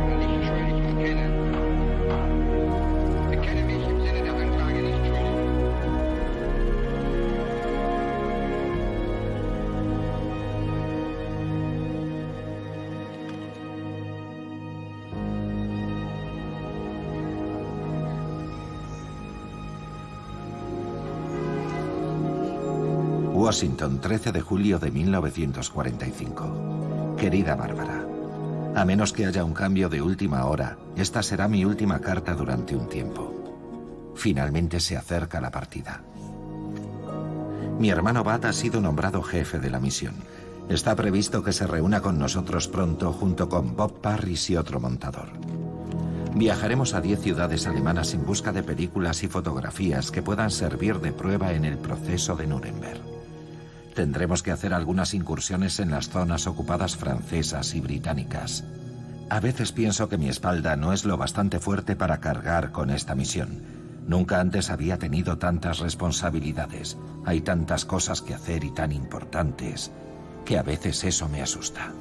und nicht schuldig bekenne. Bekenne mich im Sinne der Anklage nicht schuldig. Washington, 13 de julio de 1945. Querida Bárbara, a menos que haya un cambio de última hora, esta será mi última carta durante un tiempo. Finalmente se acerca la partida. Mi hermano Bud ha sido nombrado jefe de la misión. Está previsto que se reúna con nosotros pronto junto con Bob Parris y otro montador. Viajaremos a 10 ciudades alemanas en busca de películas y fotografías que puedan servir de prueba en el proceso de Nuremberg. Tendremos que hacer algunas incursiones en las zonas ocupadas francesas y británicas. A veces pienso que mi espalda no es lo bastante fuerte para cargar con esta misión. Nunca antes había tenido tantas responsabilidades. Hay tantas cosas que hacer y tan importantes que a veces eso me asusta.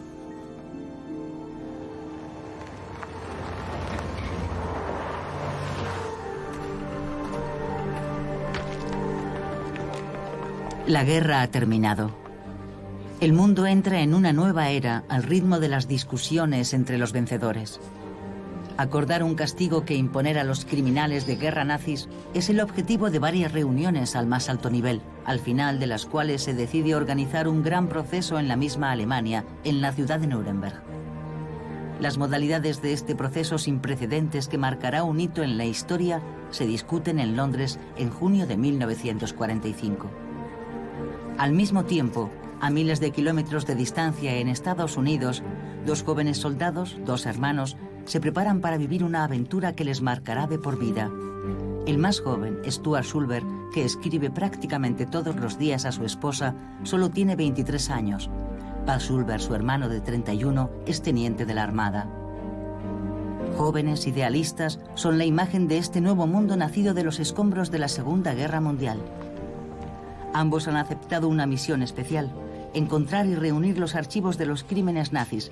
La guerra ha terminado. El mundo entra en una nueva era al ritmo de las discusiones entre los vencedores. Acordar un castigo que imponer a los criminales de guerra nazis es el objetivo de varias reuniones al más alto nivel, al final de las cuales se decide organizar un gran proceso en la misma Alemania, en la ciudad de Nuremberg. Las modalidades de este proceso sin precedentes que marcará un hito en la historia se discuten en Londres en junio de 1945. Al mismo tiempo, a miles de kilómetros de distancia en Estados Unidos, dos jóvenes soldados, dos hermanos, se preparan para vivir una aventura que les marcará de por vida. El más joven, Stuart Sulber, que escribe prácticamente todos los días a su esposa, solo tiene 23 años. Bud Sulber, su hermano de 31, es teniente de la Armada. Jóvenes idealistas son la imagen de este nuevo mundo nacido de los escombros de la Segunda Guerra Mundial. Ambos han aceptado una misión especial: encontrar y reunir los archivos de los crímenes nazis,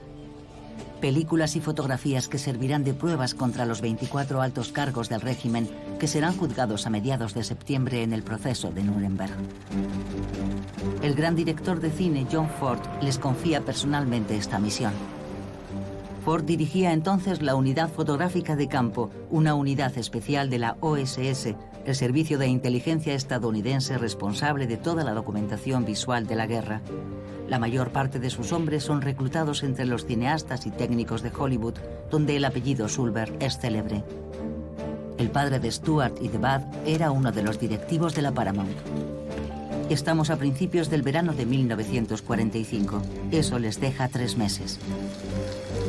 películas y fotografías que servirán de pruebas contra los 24 altos cargos del régimen que serán juzgados a mediados de septiembre en el proceso de Nuremberg. El gran director de cine John Ford les confía personalmente esta misión. Ford dirigía entonces la Unidad Fotográfica de Campo, una unidad especial de la OSS, el servicio de inteligencia estadounidense responsable de toda la documentación visual de la guerra. La mayor parte de sus hombres son reclutados entre los cineastas y técnicos de Hollywood, donde el apellido Sulber es célebre. El padre de Stuart y de Bud era uno de los directivos de la Paramount. Estamos a principios del verano de 1945. Eso les deja 3 meses.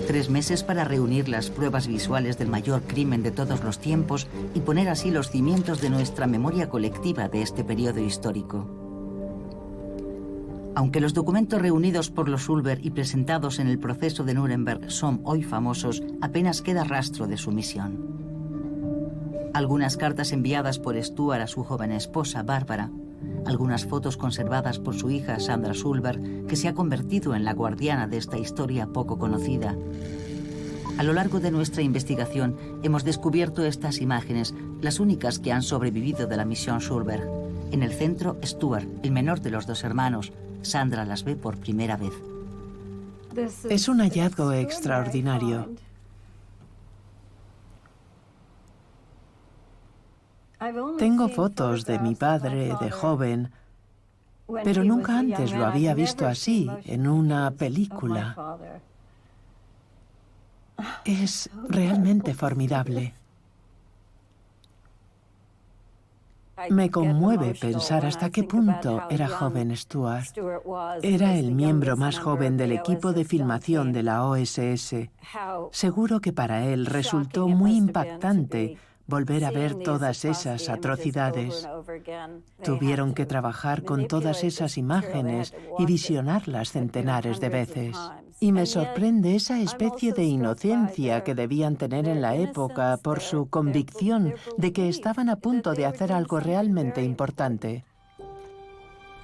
3 meses para reunir las pruebas visuales del mayor crimen de todos los tiempos y poner así los cimientos de nuestra memoria colectiva de este periodo histórico. Aunque los documentos reunidos por los Sulber y presentados en el proceso de Nuremberg son hoy famosos, apenas queda rastro de su misión. Algunas cartas enviadas por Stuart a su joven esposa, Bárbara, algunas fotos conservadas por su hija Sandra Sulber, que se ha convertido en la guardiana de esta historia poco conocida. A lo largo de nuestra investigación hemos descubierto estas imágenes, las únicas que han sobrevivido de la misión Sulber. En el centro, Stuart, el menor de los dos hermanos. Sandra las ve por primera vez. Es un hallazgo extraordinario. Tengo fotos de mi padre de joven, pero nunca antes lo había visto así, en una película. Es realmente formidable. Me conmueve pensar hasta qué punto era joven Stuart. Era el miembro más joven del equipo de filmación de la OSS. Seguro que para él resultó muy impactante volver a ver todas esas atrocidades. Tuvieron que trabajar con todas esas imágenes y visionarlas centenares de veces. Y me sorprende esa especie de inocencia que debían tener en la época por su convicción de que estaban a punto de hacer algo realmente importante.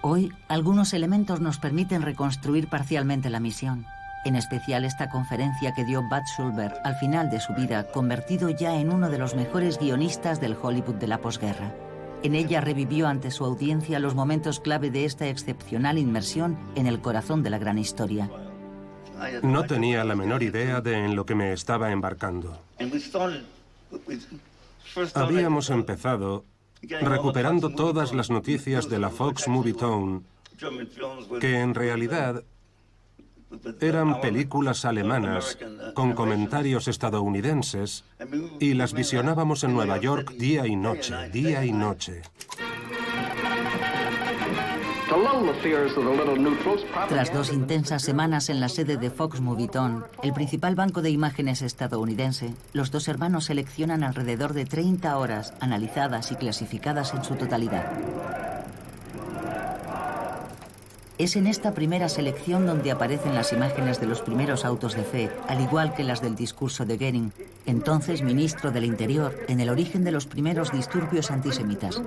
Hoy, algunos elementos nos permiten reconstruir parcialmente la misión. En especial esta conferencia que dio Bud Schulberg al final de su vida, convertido ya en uno de los mejores guionistas del Hollywood de la posguerra. En ella revivió ante su audiencia los momentos clave de esta excepcional inmersión en el corazón de la gran historia. No tenía la menor idea de en lo que me estaba embarcando. Habíamos empezado recuperando todas las noticias de la Fox Movietone, que en realidad eran películas alemanas con comentarios estadounidenses, y las visionábamos en Nueva York día y noche, día y noche. Tras 2 intensas semanas en la sede de Fox Movietone, el principal banco de imágenes estadounidense, los 2 hermanos seleccionan alrededor de 30 horas analizadas y clasificadas en su totalidad. Es en esta primera selección donde aparecen las imágenes de los primeros autos de fe, al igual que las del discurso de Goering, entonces ministro del Interior, en el origen de los primeros disturbios antisemitas.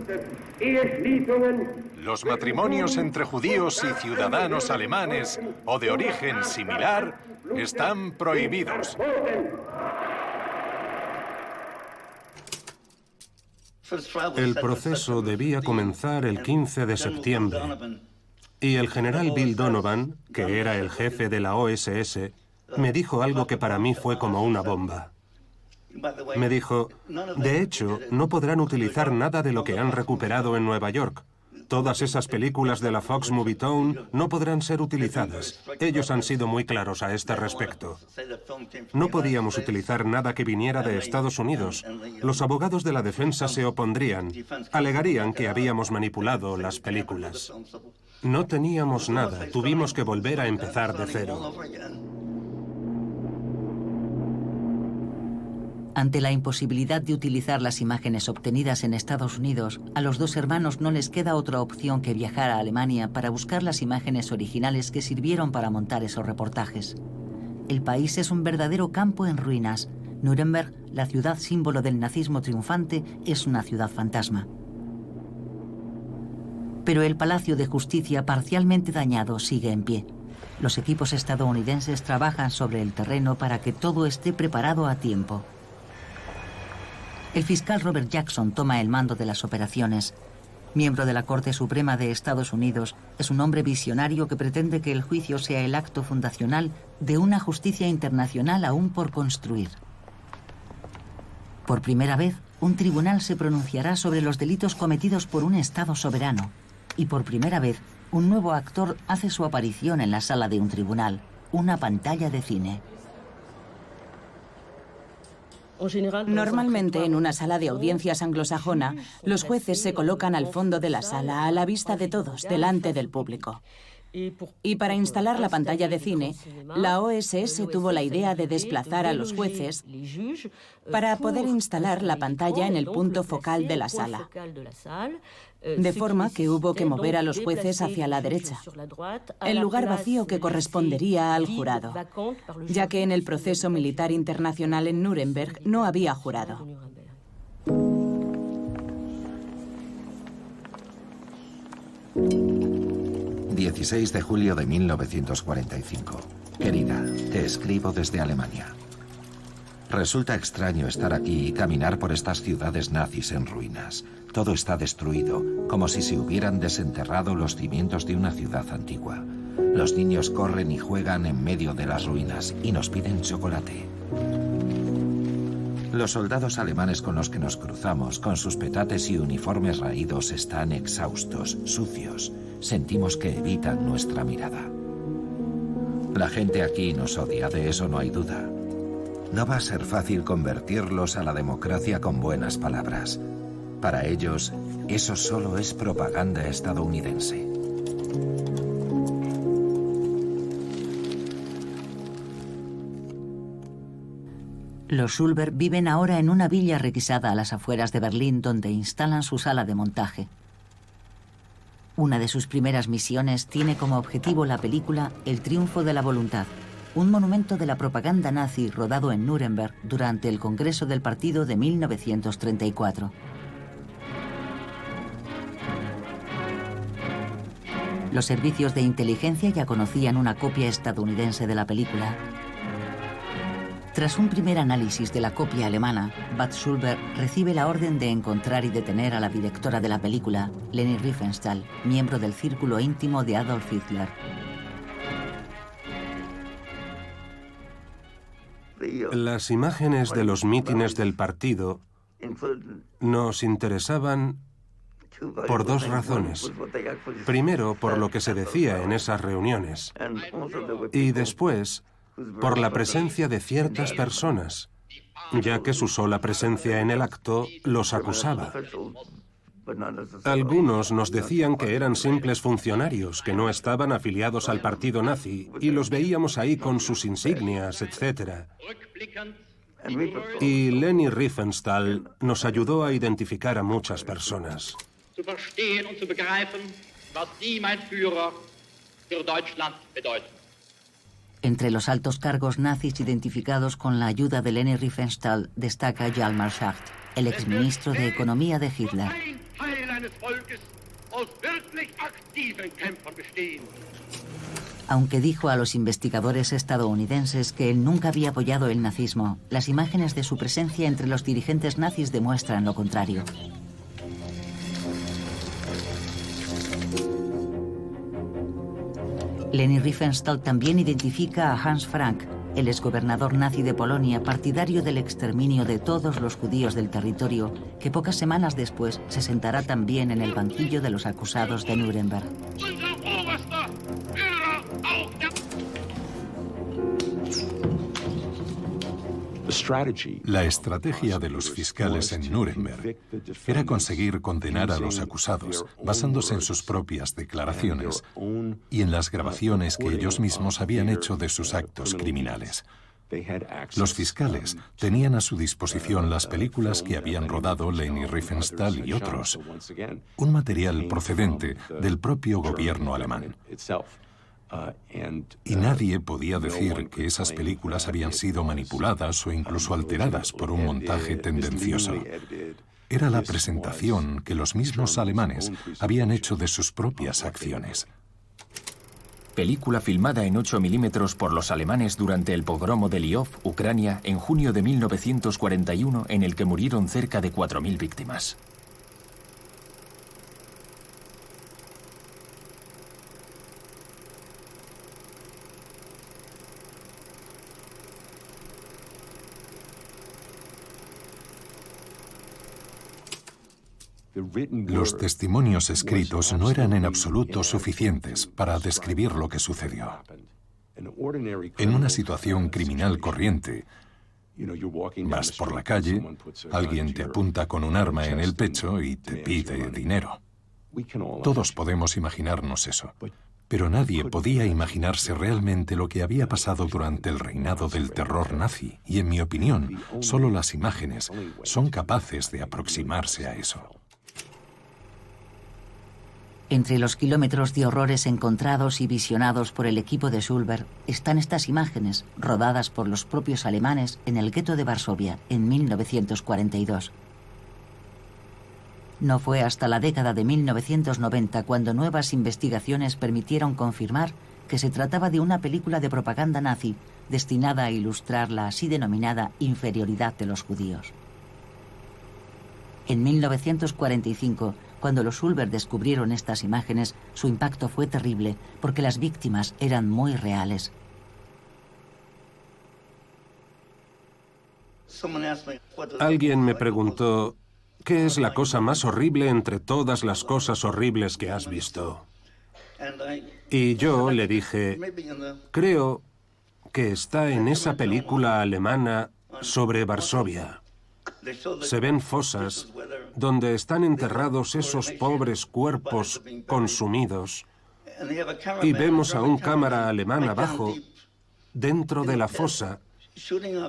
Los matrimonios entre judíos y ciudadanos alemanes o de origen similar están prohibidos. El proceso debía comenzar el 15 de septiembre. Y el general Bill Donovan, que era el jefe de la OSS, me dijo algo que para mí fue como una bomba. Me dijo, de hecho, no podrán utilizar nada de lo que han recuperado en Nueva York. Todas esas películas de la Fox Movietone no podrán ser utilizadas. Ellos han sido muy claros a este respecto. No podíamos utilizar nada que viniera de Estados Unidos. Los abogados de la defensa se opondrían. Alegarían que habíamos manipulado las películas. No teníamos nada. Tuvimos que volver a empezar de cero. Ante la imposibilidad de utilizar las imágenes obtenidas en Estados Unidos, a los 2 hermanos no les queda otra opción que viajar a Alemania para buscar las imágenes originales que sirvieron para montar esos reportajes. El país es un verdadero campo en ruinas. Nuremberg, la ciudad símbolo del nazismo triunfante, es una ciudad fantasma. Pero el Palacio de Justicia, parcialmente dañado, sigue en pie. Los equipos estadounidenses trabajan sobre el terreno para que todo esté preparado a tiempo. El fiscal Robert Jackson toma el mando de las operaciones. Miembro de la Corte Suprema de Estados Unidos, es un hombre visionario que pretende que el juicio sea el acto fundacional de una justicia internacional aún por construir. Por primera vez, un tribunal se pronunciará sobre los delitos cometidos por un Estado soberano. Y por primera vez, un nuevo actor hace su aparición en la sala de un tribunal, una pantalla de cine. Normalmente, en una sala de audiencias anglosajona, los jueces se colocan al fondo de la sala, a la vista de todos, delante del público. Y para instalar la pantalla de cine, la OSS tuvo la idea de desplazar a los jueces para poder instalar la pantalla en el punto focal de la sala, de forma que hubo que mover a los jueces hacia la derecha, el lugar vacío que correspondería al jurado, ya que en el proceso militar internacional en Nuremberg no había jurado. ...16 de julio de 1945. Querida, te escribo desde Alemania. Resulta extraño estar aquí y caminar por estas ciudades nazis en ruinas. Todo está destruido, como si se hubieran desenterrado los cimientos de una ciudad antigua. Los niños corren y juegan en medio de las ruinas y nos piden chocolate. Los soldados alemanes con los que nos cruzamos, con sus petates y uniformes raídos, están exhaustos, sucios. Sentimos que evitan nuestra mirada. La gente aquí nos odia, de eso no hay duda. No va a ser fácil convertirlos a la democracia con buenas palabras. Para ellos, eso solo es propaganda estadounidense. Los Schulberg viven ahora en una villa requisada a las afueras de Berlín, donde instalan su sala de montaje. Una de sus primeras misiones tiene como objetivo la película El triunfo de la voluntad, un monumento de la propaganda nazi rodado en Nuremberg durante el Congreso del Partido de 1934. Los servicios de inteligencia ya conocían una copia estadounidense de la película. Tras un primer análisis de la copia alemana, Bud Schulberg recibe la orden de encontrar y detener a la directora de la película, Leni Riefenstahl, miembro del círculo íntimo de Adolf Hitler. Las imágenes de los mítines del partido nos interesaban por dos razones. Primero, por lo que se decía en esas reuniones. Y después, por la presencia de ciertas personas, ya que su sola presencia en el acto los acusaba. Algunos nos decían que eran simples funcionarios, que no estaban afiliados al partido nazi, y los veíamos ahí con sus insignias, etc. Y Leni Riefenstahl nos ayudó a identificar a muchas personas. Entre los altos cargos nazis identificados con la ayuda de Leni Riefenstahl destaca Hjalmar Schacht, el exministro de Economía de Hitler. Aunque dijo a los investigadores estadounidenses que él nunca había apoyado el nazismo, las imágenes de su presencia entre los dirigentes nazis demuestran lo contrario. Leni Riefenstahl también identifica a Hans Frank, el exgobernador nazi de Polonia, partidario del exterminio de todos los judíos del territorio, que pocas semanas después se sentará también en el banquillo de los acusados de Nuremberg. La estrategia de los fiscales en Nuremberg era conseguir condenar a los acusados basándose en sus propias declaraciones y en las grabaciones que ellos mismos habían hecho de sus actos criminales. Los fiscales tenían a su disposición las películas que habían rodado Leni Riefenstahl y otros, un material procedente del propio gobierno alemán. Y nadie podía decir que esas películas habían sido manipuladas o incluso alteradas por un montaje tendencioso. Era la presentación que los mismos alemanes habían hecho de sus propias acciones. Película filmada en 8 milímetros por los alemanes durante el pogromo de Lviv, Ucrania, en junio de 1941, en el que murieron cerca de 4.000 víctimas. Los testimonios escritos no eran en absoluto suficientes para describir lo que sucedió. En una situación criminal corriente, vas por la calle, alguien te apunta con un arma en el pecho y te pide dinero. Todos podemos imaginarnos eso, pero nadie podía imaginarse realmente lo que había pasado durante el reinado del terror nazi, y en mi opinión, solo las imágenes son capaces de aproximarse a eso. Entre los kilómetros de horrores encontrados y visionados por el equipo de Schulberg están estas imágenes, rodadas por los propios alemanes en el gueto de Varsovia en 1942. No fue hasta la década de 1990 cuando nuevas investigaciones permitieron confirmar que se trataba de una película de propaganda nazi destinada a ilustrar la así denominada inferioridad de los judíos. En 1945, cuando los Schulberg descubrieron estas imágenes, su impacto fue terrible porque las víctimas eran muy reales. Alguien me preguntó, ¿qué es la cosa más horrible entre todas las cosas horribles que has visto? Y yo le dije, creo que está en esa película alemana sobre Varsovia. Se ven fosas donde están enterrados esos pobres cuerpos consumidos y vemos a un cámara alemán abajo, dentro de la fosa,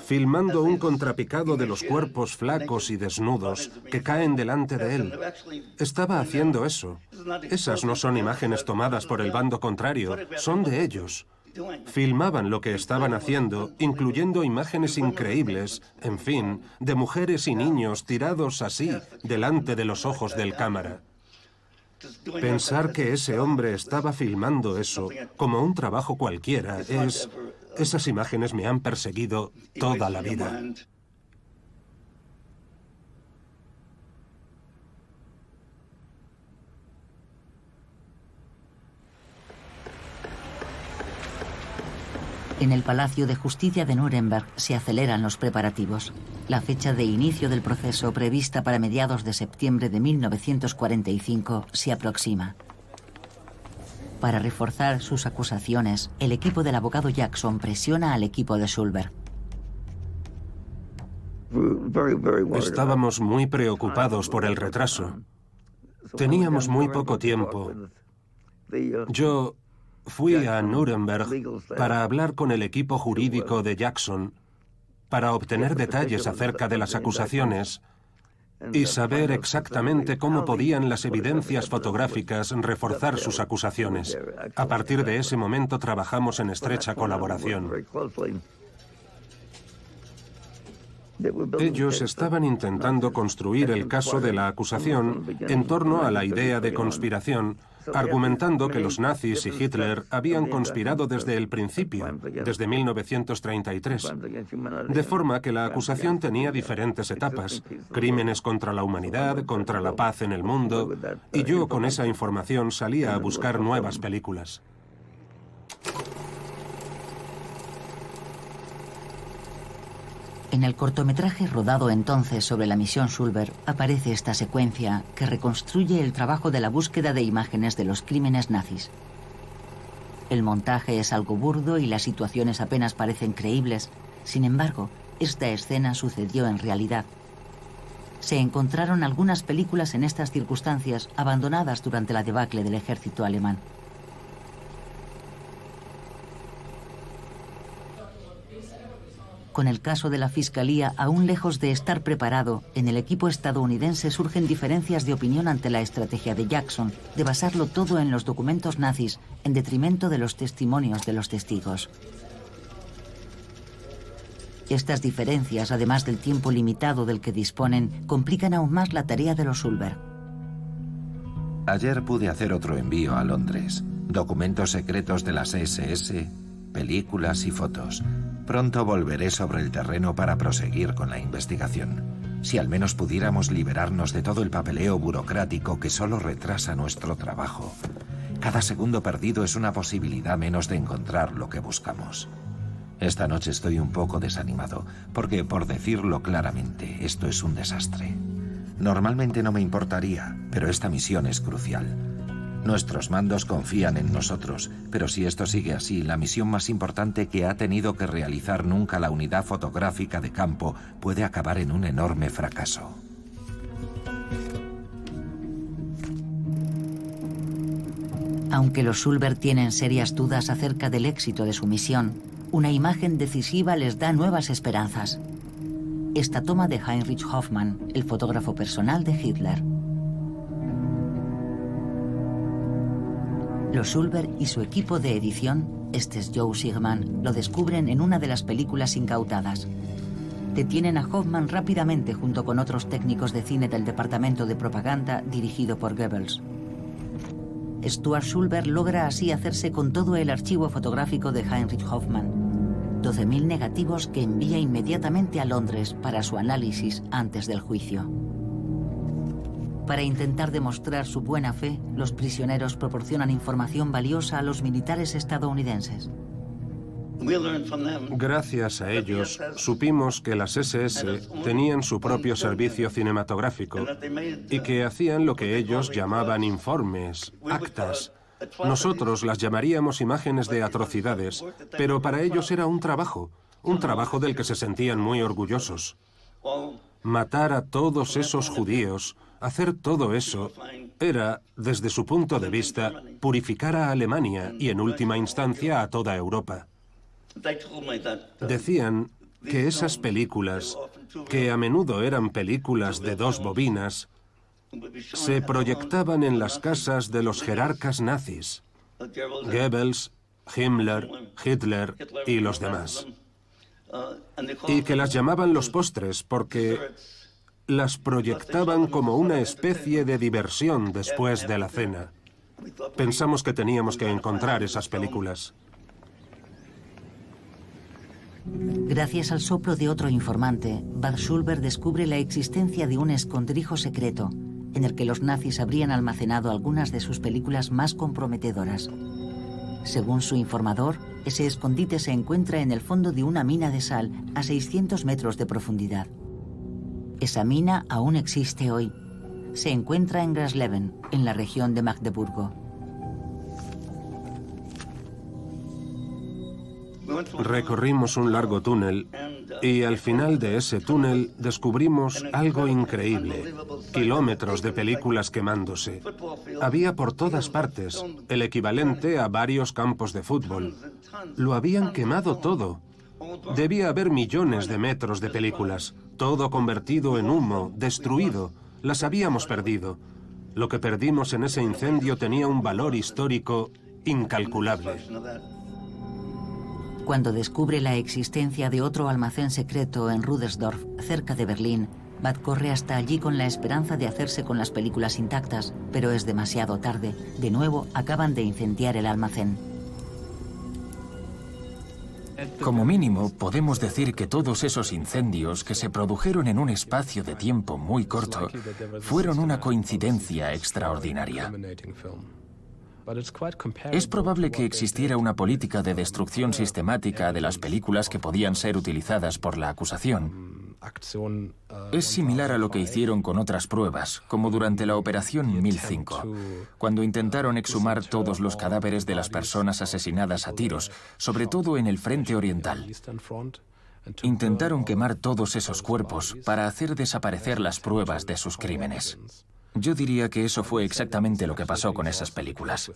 filmando un contrapicado de los cuerpos flacos y desnudos que caen delante de él. Estaba haciendo eso. Esas no son imágenes tomadas por el bando contrario, son de ellos. Filmaban lo que estaban haciendo, incluyendo imágenes increíbles, en fin, de mujeres y niños tirados así, delante de los ojos del cámara. Pensar que ese hombre estaba filmando eso como un trabajo cualquiera esas imágenes me han perseguido toda la vida. En el Palacio de Justicia de Nuremberg se aceleran los preparativos. La fecha de inicio del proceso, prevista para mediados de septiembre de 1945, se aproxima. Para reforzar sus acusaciones, el equipo del abogado Jackson presiona al equipo de Schulberg. Estábamos muy preocupados por el retraso. Teníamos muy poco tiempo. Yo fui a Nuremberg para hablar con el equipo jurídico de Jackson, para obtener detalles acerca de las acusaciones y saber exactamente cómo podían las evidencias fotográficas reforzar sus acusaciones. A partir de ese momento trabajamos en estrecha colaboración. Ellos estaban intentando construir el caso de la acusación en torno a la idea de conspiración, argumentando que los nazis y Hitler habían conspirado desde el principio, desde 1933, de forma que la acusación tenía diferentes etapas: crímenes contra la humanidad, contra la paz en el mundo, y yo con esa información salía a buscar nuevas películas. En el cortometraje rodado entonces sobre la misión Schulberg aparece esta secuencia que reconstruye el trabajo de la búsqueda de imágenes de los crímenes nazis. El montaje es algo burdo y las situaciones apenas parecen creíbles. Sin embargo, esta escena sucedió en realidad. Se encontraron algunas películas en estas circunstancias abandonadas durante la debacle del ejército alemán. Con el caso de la Fiscalía aún lejos de estar preparado, en el equipo estadounidense surgen diferencias de opinión ante la estrategia de Jackson de basarlo todo en los documentos nazis en detrimento de los testimonios de los testigos. Estas diferencias, además del tiempo limitado del que disponen, complican aún más la tarea de los Schulberg. Ayer pude hacer otro envío a Londres. Documentos secretos de las SS, películas y fotos. Pronto volveré sobre el terreno para proseguir con la investigación. Si al menos pudiéramos liberarnos de todo el papeleo burocrático que solo retrasa nuestro trabajo. Cada segundo perdido es una posibilidad menos de encontrar lo que buscamos. Esta noche estoy un poco desanimado, porque, por decirlo claramente, esto es un desastre. Normalmente no me importaría, pero esta misión es crucial. Nuestros mandos confían en nosotros, pero si esto sigue así, la misión más importante que ha tenido que realizar nunca la unidad fotográfica de campo puede acabar en un enorme fracaso. Aunque los Schulberg tienen serias dudas acerca del éxito de su misión, una imagen decisiva les da nuevas esperanzas. Esta toma de Heinrich Hoffmann, el fotógrafo personal de Hitler. Los Schulberg y su equipo de edición, este es Joe Sigman, lo descubren en una de las películas incautadas. Detienen a Hoffmann rápidamente junto con otros técnicos de cine del departamento de propaganda dirigido por Goebbels. Stuart Schulberg logra así hacerse con todo el archivo fotográfico de Heinrich Hoffmann, 12.000 negativos que envía inmediatamente a Londres para su análisis antes del juicio. Para intentar demostrar su buena fe, los prisioneros proporcionan información valiosa a los militares estadounidenses. Gracias a ellos, supimos que las SS tenían su propio servicio cinematográfico y que hacían lo que ellos llamaban informes, actas. Nosotros las llamaríamos imágenes de atrocidades, pero para ellos era un trabajo del que se sentían muy orgullosos. Matar a todos esos judíos, hacer todo eso, era, desde su punto de vista, purificar a Alemania y, en última instancia, a toda Europa. Decían que esas películas, que a menudo eran películas de 2 bobinas, se proyectaban en las casas de los jerarcas nazis, Goebbels, Himmler, Hitler y los demás. Y que las llamaban los postres porque las proyectaban como una especie de diversión después de la cena. Pensamos que teníamos que encontrar esas películas. Gracias al soplo de otro informante, Bud Schulberg descubre la existencia de un escondrijo secreto en el que los nazis habrían almacenado algunas de sus películas más comprometedoras. Según su informador, ese escondite se encuentra en el fondo de una mina de sal a 600 metros de profundidad. Esa mina aún existe hoy. Se encuentra en Grasleben, en la región de Magdeburgo. Recorrimos un largo túnel y al final de ese túnel descubrimos algo increíble. Kilómetros de películas quemándose. Había por todas partes, el equivalente a varios campos de fútbol. Lo habían quemado todo. Debía haber millones de metros de películas, todo convertido en humo, destruido. Las habíamos perdido. Lo que perdimos en ese incendio tenía un valor histórico incalculable. Cuando descubre la existencia de otro almacén secreto en Rudersdorf, cerca de Berlín, Bud corre hasta allí con la esperanza de hacerse con las películas intactas, pero es demasiado tarde. De nuevo, acaban de incendiar el almacén. Como mínimo, podemos decir que todos esos incendios que se produjeron en un espacio de tiempo muy corto fueron una coincidencia extraordinaria. Es probable que existiera una política de destrucción sistemática de las películas que podían ser utilizadas por la acusación. Es similar a lo que hicieron con otras pruebas, como durante la Operación 1005, cuando intentaron exhumar todos los cadáveres de las personas asesinadas a tiros, sobre todo en el frente oriental. Intentaron quemar todos esos cuerpos para hacer desaparecer las pruebas de sus crímenes. Yo diría que eso fue exactamente lo que pasó con esas películas.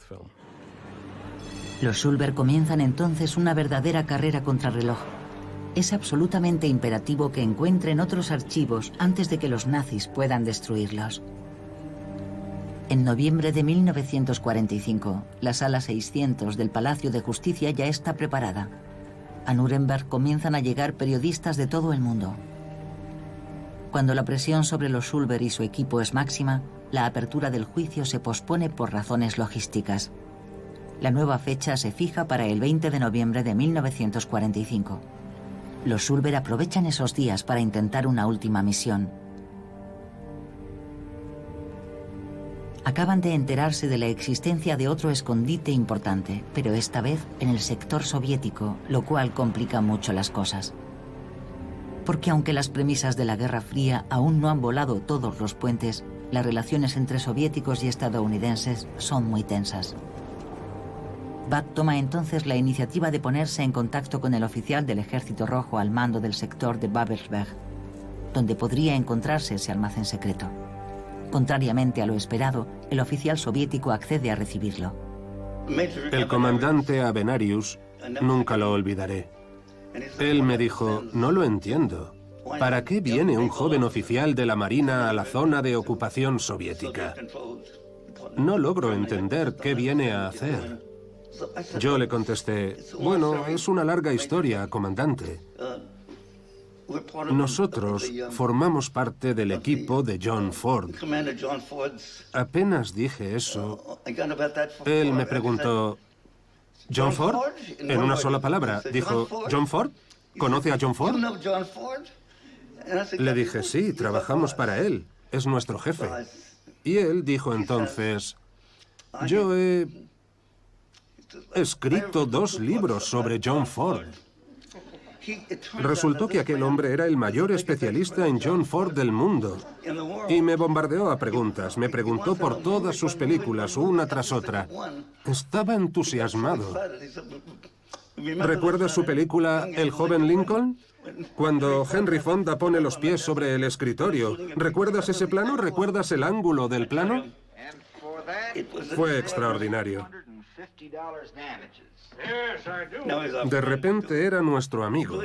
Los Schulberg comienzan entonces una verdadera carrera contrarreloj. Es absolutamente imperativo que encuentren otros archivos antes de que los nazis puedan destruirlos. En noviembre de 1945, la sala 600 del Palacio de Justicia ya está preparada. A Nuremberg comienzan a llegar periodistas de todo el mundo. Cuando la presión sobre los Schulberg y su equipo es máxima, la apertura del juicio se pospone por razones logísticas. La nueva fecha se fija para el 20 de noviembre de 1945. Los Schulberg aprovechan esos días para intentar una última misión. Acaban de enterarse de la existencia de otro escondite importante, pero esta vez en el sector soviético, lo cual complica mucho las cosas. Porque aunque las premisas de la Guerra Fría aún no han volado todos los puentes, las relaciones entre soviéticos y estadounidenses son muy tensas. Bud toma entonces la iniciativa de ponerse en contacto con el oficial del Ejército Rojo al mando del sector de Babelsberg, donde podría encontrarse ese almacén secreto. Contrariamente a lo esperado, el oficial soviético accede a recibirlo. El comandante Avenarius, nunca lo olvidaré. Él me dijo, no lo entiendo. ¿Para qué viene un joven oficial de la Marina a la zona de ocupación soviética? No logro entender qué viene a hacer. Yo le contesté, bueno, es una larga historia, comandante. Nosotros formamos parte del equipo de John Ford. Apenas dije eso, él me preguntó, ¿John Ford? En una sola palabra. Dijo, ¿John Ford? ¿Conoce a John Ford? Le dije, sí, trabajamos para él. Es nuestro jefe. Y él dijo entonces, yo he escrito 2 libros sobre John Ford. Resultó que aquel hombre era el mayor especialista en John Ford del mundo. Y me bombardeó a preguntas. Me preguntó por todas sus películas, una tras otra. Estaba entusiasmado. ¿Recuerdas su película El joven Lincoln? Cuando Henry Fonda pone los pies sobre el escritorio. ¿Recuerdas ese plano? ¿Recuerdas el ángulo del plano? Fue extraordinario. De repente era nuestro amigo.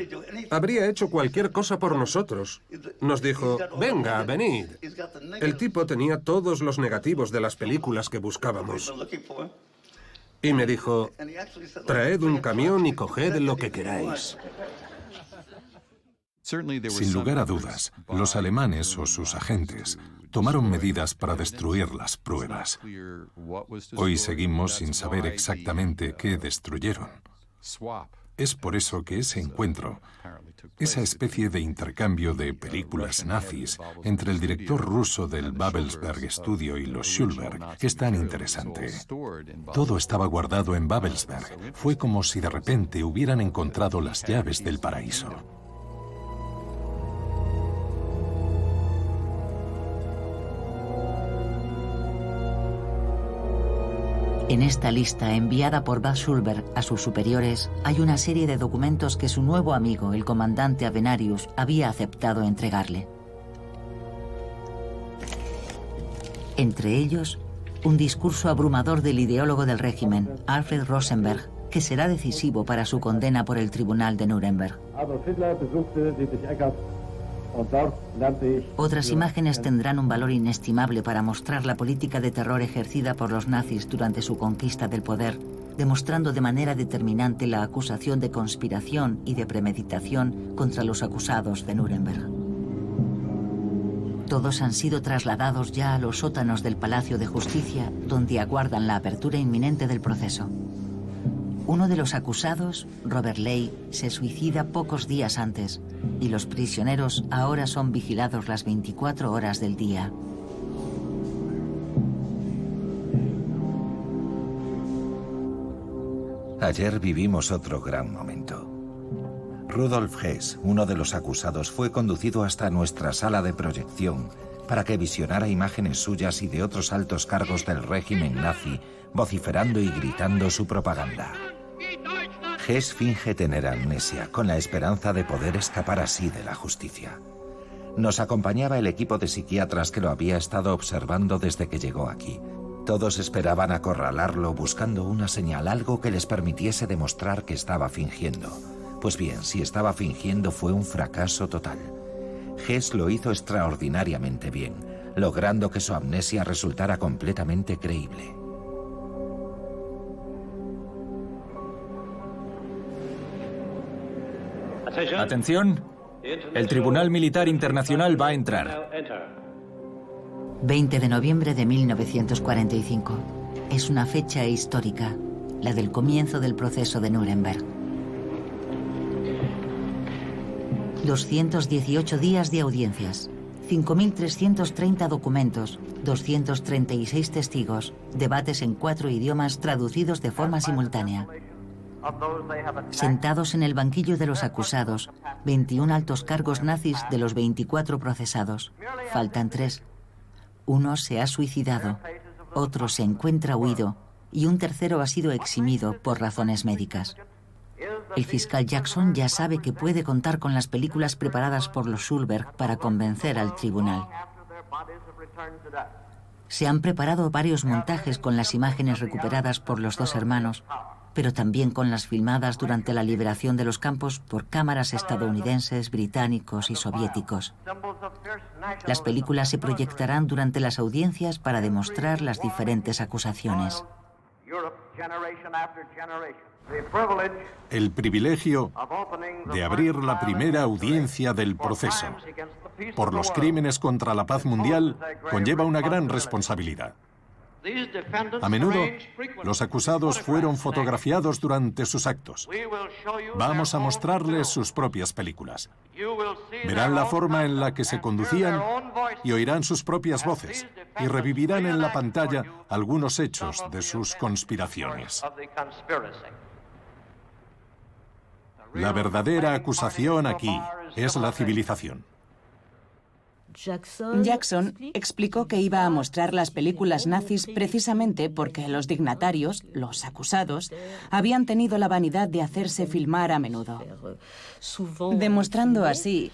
Habría hecho cualquier cosa por nosotros. Nos dijo, venga, venid. El tipo tenía todos los negativos de las películas que buscábamos. Y me dijo, traed un camión y coged lo que queráis. Sin lugar a dudas, los alemanes o sus agentes tomaron medidas para destruir las pruebas. Hoy seguimos sin saber exactamente qué destruyeron. Es por eso que ese encuentro, esa especie de intercambio de películas nazis entre el director ruso del Babelsberg Studio y los Schulberg es tan interesante. Todo estaba guardado en Babelsberg. Fue como si de repente hubieran encontrado las llaves del paraíso. En esta lista enviada por Bad Schulberg a sus superiores hay una serie de documentos que su nuevo amigo, el comandante Avenarius, había aceptado entregarle. Entre ellos, un discurso abrumador del ideólogo del régimen, Alfred Rosenberg, que será decisivo para su condena por el Tribunal de Nuremberg. Otras imágenes tendrán un valor inestimable para mostrar la política de terror ejercida por los nazis durante su conquista del poder, demostrando de manera determinante la acusación de conspiración y de premeditación contra los acusados de Nuremberg. Todos han sido trasladados ya a los sótanos del Palacio de Justicia, donde aguardan la apertura inminente del proceso. Uno de los acusados, Robert Ley, se suicida pocos días antes y los prisioneros ahora son vigilados las 24 horas del día. Ayer vivimos otro gran momento. Rudolf Hess, uno de los acusados, fue conducido hasta nuestra sala de proyección para que visionara imágenes suyas y de otros altos cargos del régimen nazi, vociferando y gritando su propaganda. Hess finge tener amnesia, con la esperanza de poder escapar así de la justicia. Nos acompañaba el equipo de psiquiatras que lo había estado observando desde que llegó aquí. Todos esperaban acorralarlo buscando una señal, algo que les permitiese demostrar que estaba fingiendo. Pues bien, si estaba fingiendo fue un fracaso total. Hess lo hizo extraordinariamente bien, logrando que su amnesia resultara completamente creíble. Atención, el Tribunal Militar Internacional va a entrar. 20 de noviembre de 1945. Es una fecha histórica, la del comienzo del proceso de Nuremberg. 218 días de audiencias, 5.330 documentos, 236 testigos, debates en 4 idiomas traducidos de forma simultánea. Sentados en el banquillo de los acusados, 21 altos cargos nazis de los 24 procesados. Faltan 3. Uno se ha suicidado, otro se encuentra huido y un tercero ha sido eximido por razones médicas. El fiscal Jackson ya sabe que puede contar con las películas preparadas por los Schulberg para convencer al tribunal. Se han preparado varios montajes con las imágenes recuperadas por los dos hermanos, pero también con las filmadas durante la liberación de los campos por cámaras estadounidenses, británicos y soviéticos. Las películas se proyectarán durante las audiencias para demostrar las diferentes acusaciones. El privilegio de abrir la primera audiencia del proceso por los crímenes contra la paz mundial conlleva una gran responsabilidad. A menudo, los acusados fueron fotografiados durante sus actos. Vamos a mostrarles sus propias películas. Verán la forma en la que se conducían y oirán sus propias voces y revivirán en la pantalla algunos hechos de sus conspiraciones. La verdadera acusación aquí es la civilización. Jackson explicó que iba a mostrar las películas nazis precisamente porque los dignatarios, los acusados, habían tenido la vanidad de hacerse filmar a menudo, demostrando así,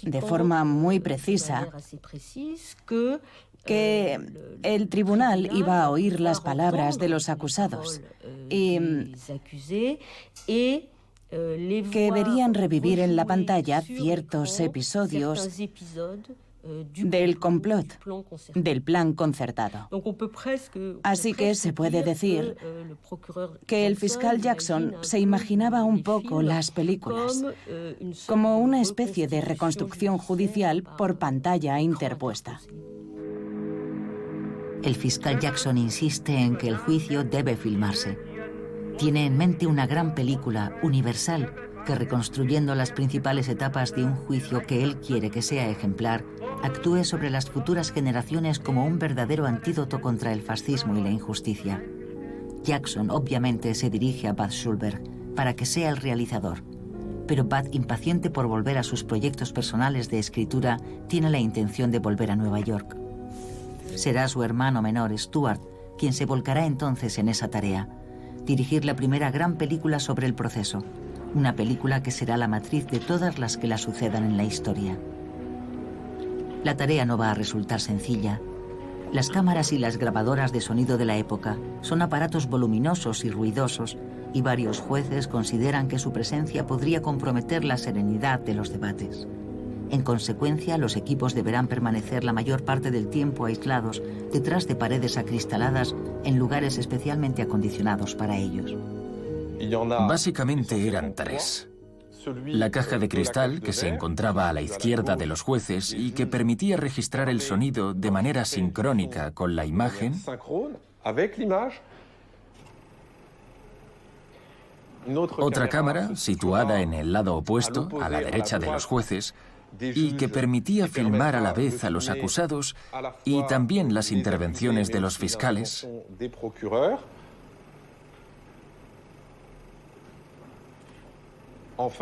de forma muy precisa, que el tribunal iba a oír las palabras de los acusados y que verían revivir en la pantalla ciertos episodios del complot, del plan concertado. Así que se puede decir que el fiscal Jackson se imaginaba un poco las películas como una especie de reconstrucción judicial por pantalla interpuesta. El fiscal Jackson insiste en que el juicio debe filmarse. Tiene en mente una gran película universal que, reconstruyendo las principales etapas de un juicio que él quiere que sea ejemplar, actúe sobre las futuras generaciones como un verdadero antídoto contra el fascismo y la injusticia. Jackson obviamente se dirige a Bud Schulberg para que sea el realizador, pero Bud, impaciente por volver a sus proyectos personales de escritura, tiene la intención de volver a Nueva York. Será su hermano menor, Stuart, quien se volcará entonces en esa tarea: dirigir la primera gran película sobre el proceso, una película que será la matriz de todas las que la sucedan en la historia. La tarea no va a resultar sencilla. Las cámaras y las grabadoras de sonido de la época son aparatos voluminosos y ruidosos, y varios jueces consideran que su presencia podría comprometer la serenidad de los debates. En consecuencia, los equipos deberán permanecer la mayor parte del tiempo aislados detrás de paredes acristaladas en lugares especialmente acondicionados para ellos. Básicamente eran tres. La caja de cristal, que se encontraba a la izquierda de los jueces y que permitía registrar el sonido de manera sincrónica con la imagen. Otra cámara, situada en el lado opuesto, a la derecha de los jueces, y que permitía filmar a la vez a los acusados y también las intervenciones de los fiscales.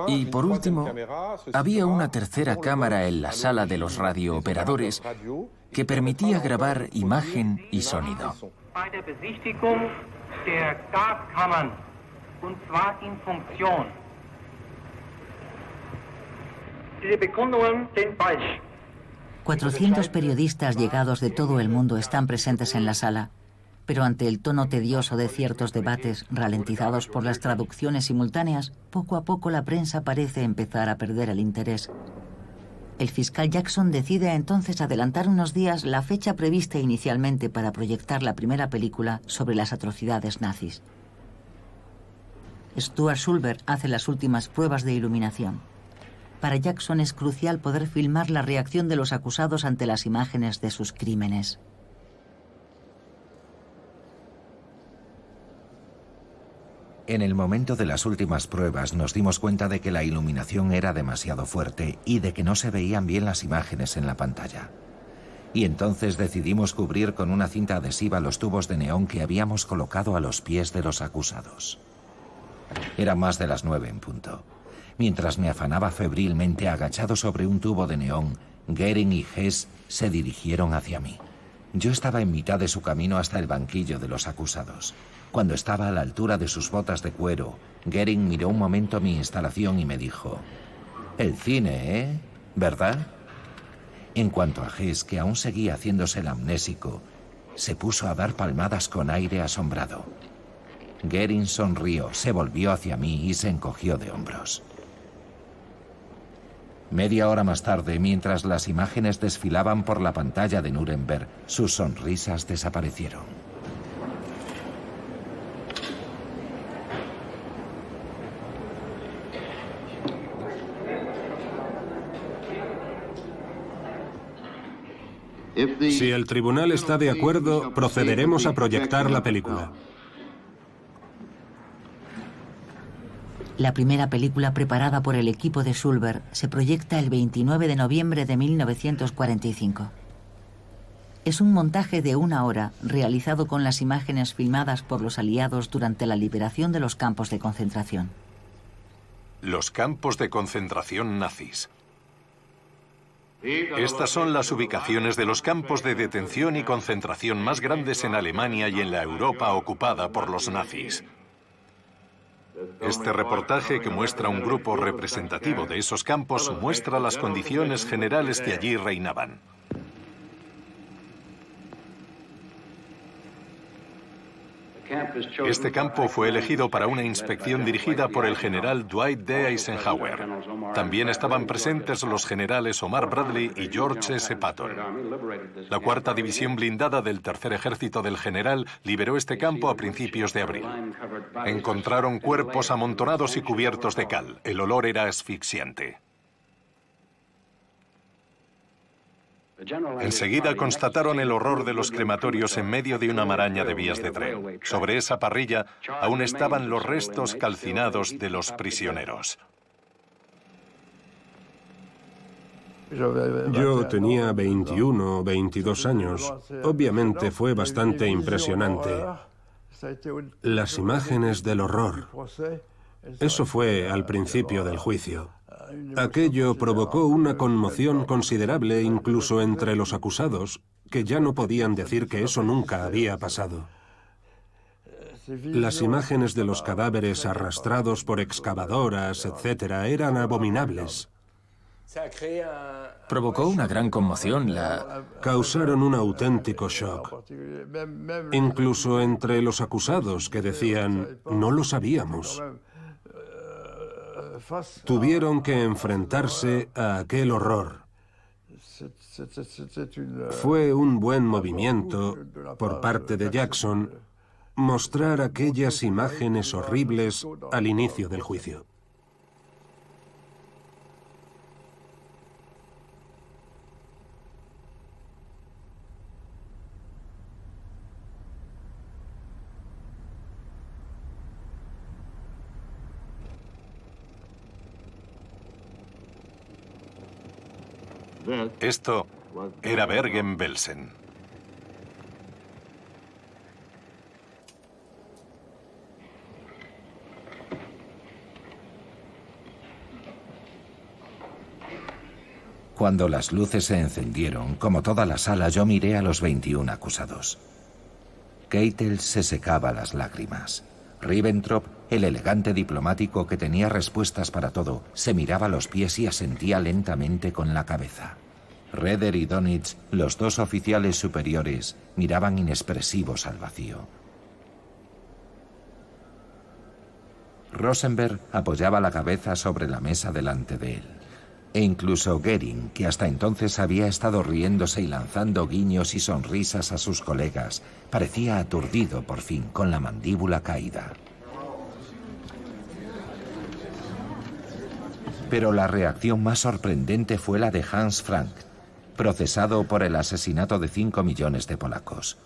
Y por último, había una tercera cámara en la sala de los radiooperadores que permitía grabar imagen y sonido. und zwar in Funktion. Diese Bekundungen sind falsch. 400 periodistas llegados de todo el mundo están presentes en la sala, pero ante el tono tedioso de ciertos debates ralentizados por las traducciones simultáneas, poco a poco la prensa parece empezar a perder el interés. El fiscal Jackson decide entonces adelantar unos días la fecha prevista inicialmente para proyectar la primera película sobre las atrocidades nazis. Stuart Schulberg hace las últimas pruebas de iluminación. Para Jackson es crucial poder filmar la reacción de los acusados ante las imágenes de sus crímenes. En el momento de las últimas pruebas nos dimos cuenta de que la iluminación era demasiado fuerte y de que no se veían bien las imágenes en la pantalla. Y entonces decidimos cubrir con una cinta adhesiva los tubos de neón que habíamos colocado a los pies de los acusados. Eran más de las 9 en punto. Mientras me afanaba febrilmente agachado sobre un tubo de neón, Goering y Hess se dirigieron hacia mí. Yo estaba en mitad de su camino hasta el banquillo de los acusados. Cuando estaba a la altura de sus botas de cuero, Goering miró un momento mi instalación y me dijo: «El cine, ¿eh? ¿Verdad?». En cuanto a Hess, que aún seguía haciéndose el amnésico, se puso a dar palmadas con aire asombrado. Goering sonrió, se volvió hacia mí y se encogió de hombros. Media hora más tarde, mientras las imágenes desfilaban por la pantalla de Nuremberg, sus sonrisas desaparecieron. Si el tribunal está de acuerdo, procederemos a proyectar la película. La primera película preparada por el equipo de Schulberg se proyecta el 29 de noviembre de 1945. Es un montaje de 1 hora realizado con las imágenes filmadas por los aliados durante la liberación de los campos de concentración. Los campos de concentración nazis. Estas son las ubicaciones de los campos de detención y concentración más grandes en Alemania y en la Europa ocupada por los nazis. Este reportaje, que muestra un grupo representativo de esos campos, muestra las condiciones generales que allí reinaban. Este campo fue elegido para una inspección dirigida por el general Dwight D. Eisenhower. También estaban presentes los generales Omar Bradley y George S. Patton. La 4ª División Blindada del Tercer Ejército del general liberó este campo a principios de abril. Encontraron cuerpos amontonados y cubiertos de cal. El olor era asfixiante. Enseguida constataron el horror de los crematorios en medio de una maraña de vías de tren. Sobre esa parrilla aún estaban los restos calcinados de los prisioneros. Yo tenía 21 o 22 años. Obviamente fue bastante impresionante. Las imágenes del horror. Eso fue al principio del juicio. Aquello provocó una conmoción considerable incluso entre los acusados, que ya no podían decir que eso nunca había pasado. Las imágenes de los cadáveres arrastrados por excavadoras, etc., eran abominables. Provocó una gran conmoción Causaron un auténtico shock. Incluso entre los acusados que decían, no lo sabíamos. Tuvieron que enfrentarse a aquel horror. Fue un buen movimiento por parte de Jackson mostrar aquellas imágenes horribles al inicio del juicio. Esto era Bergen-Belsen. Cuando las luces se encendieron, como toda la sala, yo miré a los 21 acusados. Keitel se secaba las lágrimas. Ribbentrop, el elegante diplomático que tenía respuestas para todo, se miraba los pies y asentía lentamente con la cabeza. Reder y Donitz, los 2 oficiales superiores, miraban inexpresivos al vacío. Rosenberg apoyaba la cabeza sobre la mesa delante de él. E incluso Goering, que hasta entonces había estado riéndose y lanzando guiños y sonrisas a sus colegas, parecía aturdido por fin, con la mandíbula caída. Pero la reacción más sorprendente fue la de Hans Frank, procesado por el asesinato de 5 millones de polacos.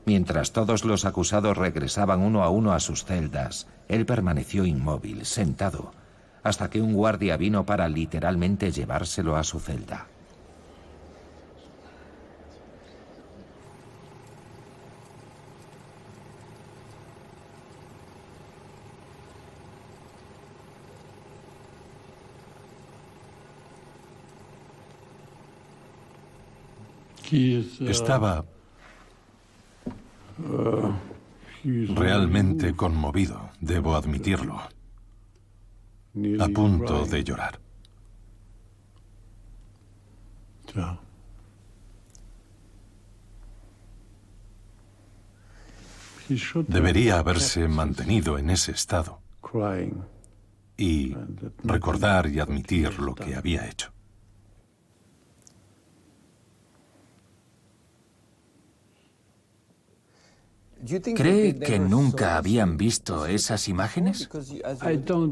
Mientras todos los acusados regresaban uno a uno a sus celdas, él permaneció inmóvil, sentado, hasta que un guardia vino para literalmente llevárselo a su celda. Estaba realmente conmovido, debo admitirlo. A punto de llorar. Debería haberse mantenido en ese estado y recordar y admitir lo que había hecho. ¿Cree que nunca habían visto esas imágenes?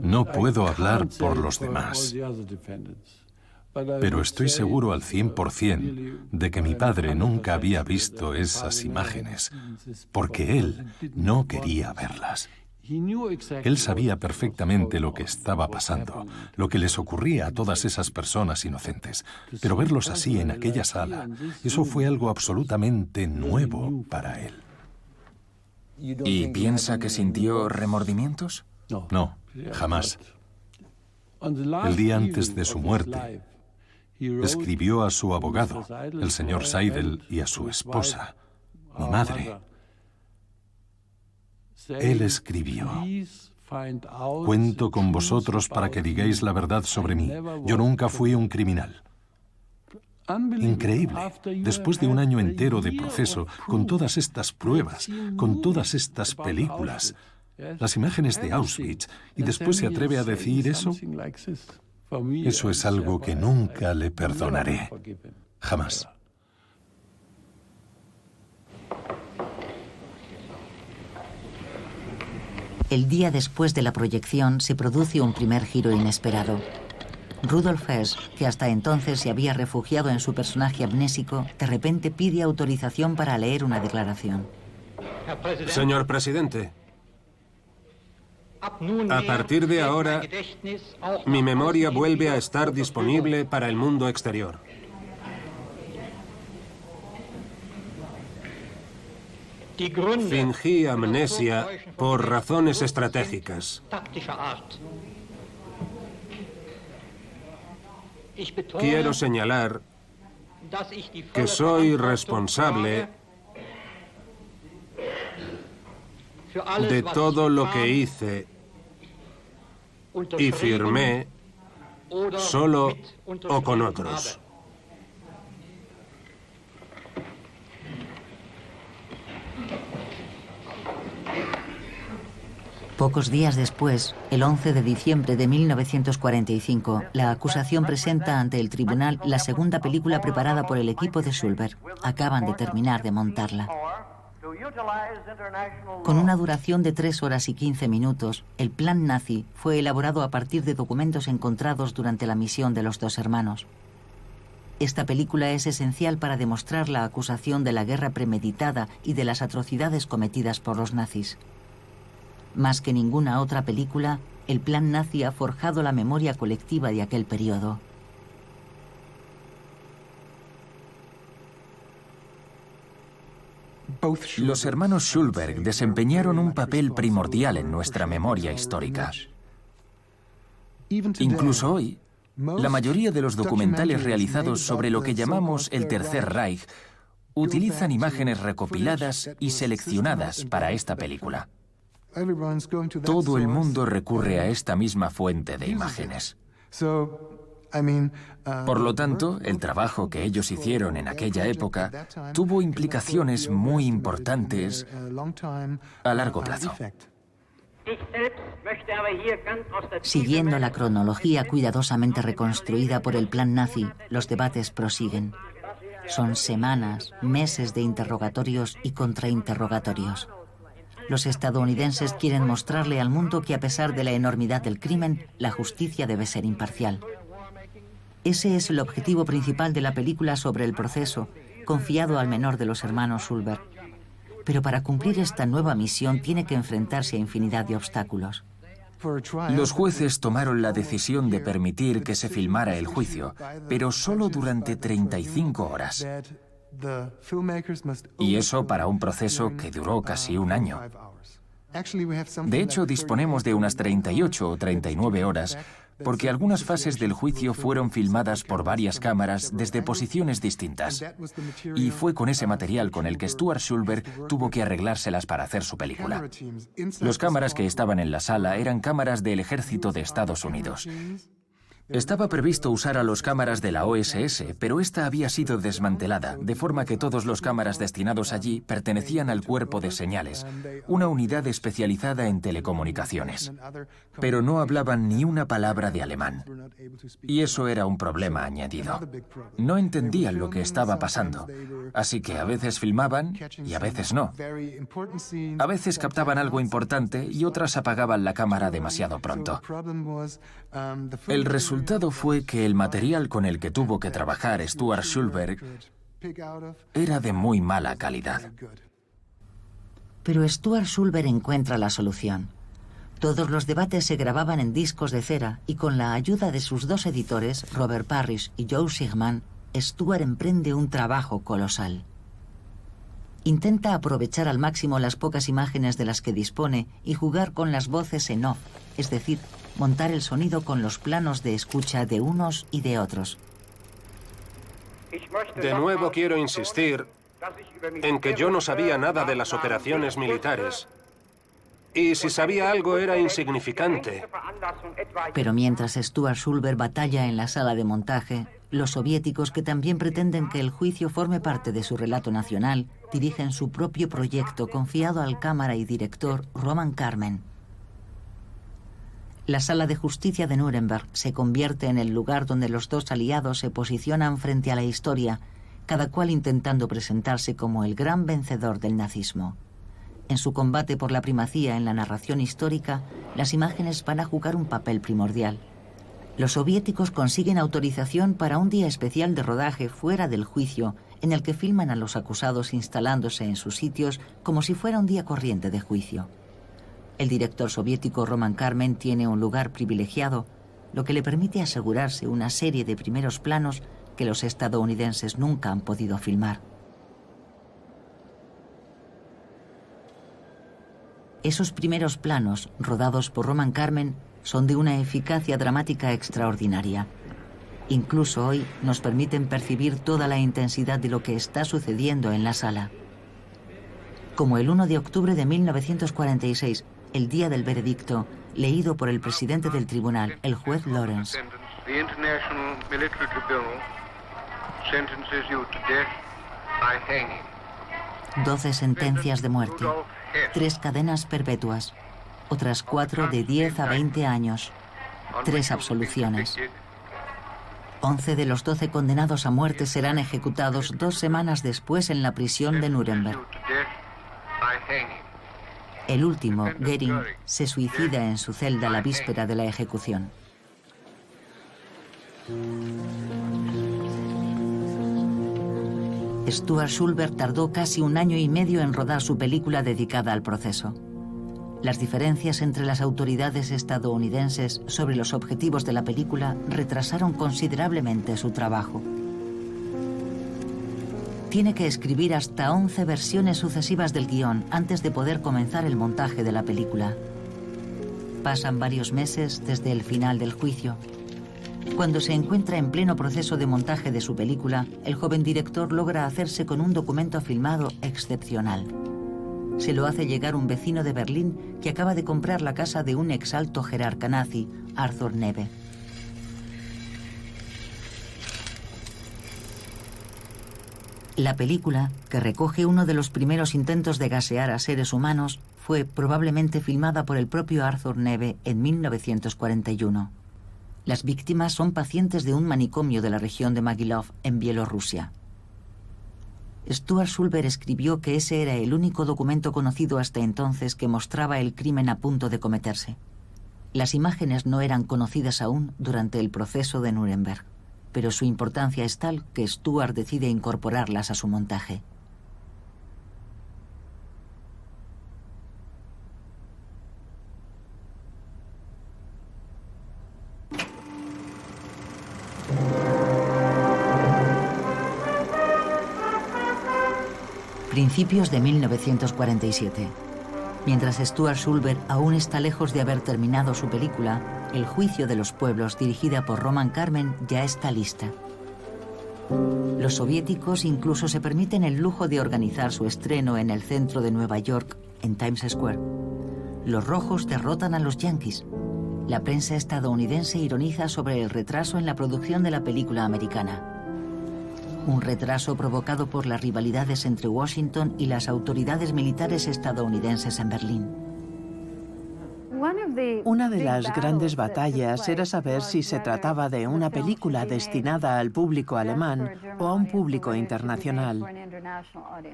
No puedo hablar por los demás, pero estoy seguro al 100% de que mi padre nunca había visto esas imágenes, porque él no quería verlas. Él sabía perfectamente lo que estaba pasando, lo que les ocurría a todas esas personas inocentes, pero verlos así en aquella sala, eso fue algo absolutamente nuevo para él. ¿Y piensa que sintió remordimientos? No, jamás. El día antes de su muerte, escribió a su abogado, el señor Seidel, y a su esposa, mi madre. Él escribió: cuento con vosotros para que digáis la verdad sobre mí. Yo nunca fui un criminal. Increíble. Después de un año entero de proceso, con todas estas pruebas, con todas estas películas, las imágenes de Auschwitz, y después se atreve a decir eso. Eso es algo que nunca le perdonaré. Jamás. El día después de la proyección se produce un primer giro inesperado. Rudolf Hess, que hasta entonces se había refugiado en su personaje amnésico, de repente pide autorización para leer una declaración. Señor presidente, a partir de ahora, mi memoria vuelve a estar disponible para el mundo exterior. Fingí amnesia por razones estratégicas. Quiero señalar que soy responsable de todo lo que hice y firmé solo o con otros. Pocos días después, el 11 de diciembre de 1945, la acusación presenta ante el tribunal la segunda película preparada por el equipo de Schulberg. Acaban de terminar de montarla. Con una duración de 3 horas y 15 minutos, el plan nazi fue elaborado a partir de documentos encontrados durante la misión de los dos hermanos. Esta película es esencial para demostrar la acusación de la guerra premeditada y de las atrocidades cometidas por los nazis. Más que ninguna otra película, el plan nazi ha forjado la memoria colectiva de aquel periodo. Los hermanos Schulberg desempeñaron un papel primordial en nuestra memoria histórica. Incluso hoy, la mayoría de los documentales realizados sobre lo que llamamos el Tercer Reich utilizan imágenes recopiladas y seleccionadas para esta película. Todo el mundo recurre a esta misma fuente de imágenes. Por lo tanto, el trabajo que ellos hicieron en aquella época tuvo implicaciones muy importantes a largo plazo. Siguiendo la cronología cuidadosamente reconstruida por el plan nazi, los debates prosiguen. Son semanas, meses de interrogatorios y contrainterrogatorios. Los estadounidenses quieren mostrarle al mundo que a pesar de la enormidad del crimen, la justicia debe ser imparcial. Ese es el objetivo principal de la película sobre el proceso, confiado al menor de los hermanos Schulberg. Pero para cumplir esta nueva misión tiene que enfrentarse a infinidad de obstáculos. Los jueces tomaron la decisión de permitir que se filmara el juicio, pero solo durante 35 horas. Y eso para un proceso que duró casi un año. De hecho, disponemos de unas 38 o 39 horas, porque algunas fases del juicio fueron filmadas por varias cámaras desde posiciones distintas. Y fue con ese material con el que Stuart Schulberg tuvo que arreglárselas para hacer su película. Las cámaras que estaban en la sala eran cámaras del Ejército de Estados Unidos. Estaba previsto usar a los cámaras de la OSS, pero esta había sido desmantelada, de forma que todos los cámaras destinados allí pertenecían al Cuerpo de Señales, una unidad especializada en telecomunicaciones. Pero no hablaban ni una palabra de alemán. Y eso era un problema añadido. No entendían lo que estaba pasando, así que a veces filmaban y a veces no. A veces captaban algo importante y otras apagaban la cámara demasiado pronto. El resultado fue que el material con el que tuvo que trabajar Stuart Schulberg era de muy mala calidad. Pero Stuart Schulberg encuentra la solución. Todos los debates se grababan en discos de cera y con la ayuda de sus dos editores, Robert Parrish y Joe Sigman, Stuart emprende un trabajo colosal. Intenta aprovechar al máximo las pocas imágenes de las que dispone y jugar con las voces en off, es decir, montar el sonido con los planos de escucha de unos y de otros. De nuevo quiero insistir en que yo no sabía nada de las operaciones militares. Y si sabía algo era insignificante. Pero mientras Stuart Schulberg batalla en la sala de montaje, Los soviéticos, que también pretenden que el juicio forme parte de su relato nacional, dirigen su propio proyecto confiado al cámara y director Roman Karmen. La Sala de Justicia de Nuremberg se convierte en el lugar donde los dos aliados se posicionan frente a la historia, cada cual intentando presentarse como el gran vencedor del nazismo. En su combate por la primacía en la narración histórica, las imágenes van a jugar un papel primordial. Los soviéticos consiguen autorización para un día especial de rodaje fuera del juicio, en el que filman a los acusados instalándose en sus sitios como si fuera un día corriente de juicio. El director soviético Roman Karmen tiene un lugar privilegiado, lo que le permite asegurarse una serie de primeros planos que los estadounidenses nunca han podido filmar. Esos primeros planos, rodados por Roman Karmen, son de una eficacia dramática extraordinaria. Incluso hoy nos permiten percibir toda la intensidad de lo que está sucediendo en la sala. Como el 1 de octubre de 1946, el día del veredicto, leído por el presidente del tribunal, el juez Lawrence. 12 sentencias de muerte, 3 cadenas perpetuas, otras 4 de 10 a 20 años, 3 absoluciones. 11 de los 12 condenados a muerte serán ejecutados 2 semanas después en la prisión de Nuremberg. El último, Goering, se suicida en su celda la víspera de la ejecución. Stuart Schulberg tardó casi 1 año y medio en rodar su película dedicada al proceso. Las diferencias entre las autoridades estadounidenses sobre los objetivos de la película retrasaron considerablemente su trabajo. Tiene que escribir hasta 11 versiones sucesivas del guión antes de poder comenzar el montaje de la película. Pasan varios meses desde el final del juicio. Cuando se encuentra en pleno proceso de montaje de su película, el joven director logra hacerse con un documento filmado excepcional. Se lo hace llegar un vecino de Berlín que acaba de comprar la casa de un exalto jerarca nazi, Arthur Neve. La película, que recoge uno de los primeros intentos de gasear a seres humanos, fue probablemente filmada por el propio Arthur Neve en 1941. Las víctimas son pacientes de un manicomio de la región de Mogilov, en Bielorrusia. Stuart Schulberg escribió que ese era el único documento conocido hasta entonces que mostraba el crimen a punto de cometerse. Las imágenes no eran conocidas aún durante el proceso de Nuremberg, pero su importancia es tal que Stuart decide incorporarlas a su montaje. Principios de 1947. Mientras Stuart Schulberg aún está lejos de haber terminado su película, El juicio de los pueblos, dirigida por Roman Karmen, ya está lista. Los soviéticos incluso se permiten el lujo de organizar su estreno en el centro de Nueva York, en Times Square. Los rojos derrotan a los yanquis. La prensa estadounidense ironiza sobre el retraso en la producción de la película americana. Un retraso provocado por las rivalidades entre Washington y las autoridades militares estadounidenses en Berlín. Una de las grandes batallas era saber si se trataba de una película destinada al público alemán o a un público internacional.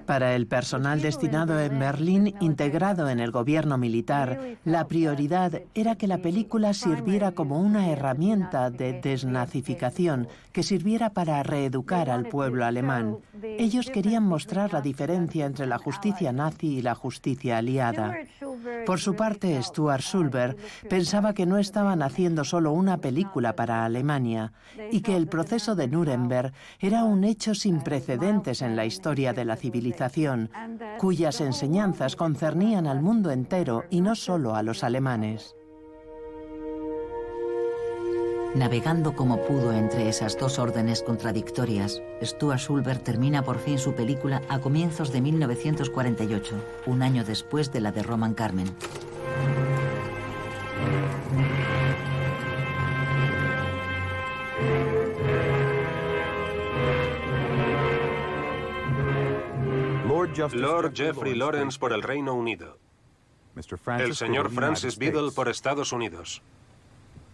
Para el personal destinado en Berlín, integrado en el gobierno militar, la prioridad era que la película sirviera como una herramienta de desnazificación que sirviera para reeducar al pueblo alemán. Ellos querían mostrar la diferencia entre la justicia nazi y la justicia aliada. Por su parte, Stuart Schulberg pensaba que no estaban haciendo solo una película para Alemania y que el proceso de Nuremberg era un hecho sin precedentes en la historia de la civilización, cuyas enseñanzas concernían al mundo entero y no solo a los alemanes. Navegando como pudo entre esas dos órdenes contradictorias, Stuart Schulberg termina por fin su película a comienzos de 1948, un año después de la de Roman Karmen. Lord Jeffrey Lawrence por el Reino Unido. El señor Francis Biddle por Estados Unidos.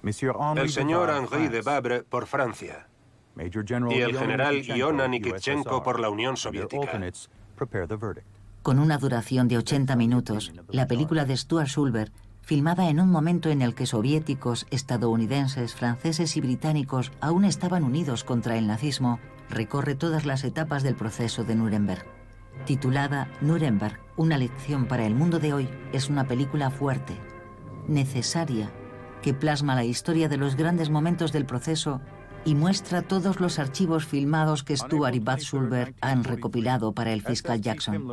El señor Henri de Vabre por Francia. Y el general Iona Nikitchenko por la Unión Soviética. Con una duración de 80 minutos, la película de Stuart Schulberg, filmada en un momento en el que soviéticos, estadounidenses, franceses y británicos aún estaban unidos contra el nazismo, recorre todas las etapas del proceso de Nuremberg. Titulada Nuremberg, una lección para el mundo de hoy, es una película fuerte, necesaria, que plasma la historia de los grandes momentos del proceso y muestra todos los archivos filmados que Stuart y Bud Schulberg han recopilado para el fiscal Jackson.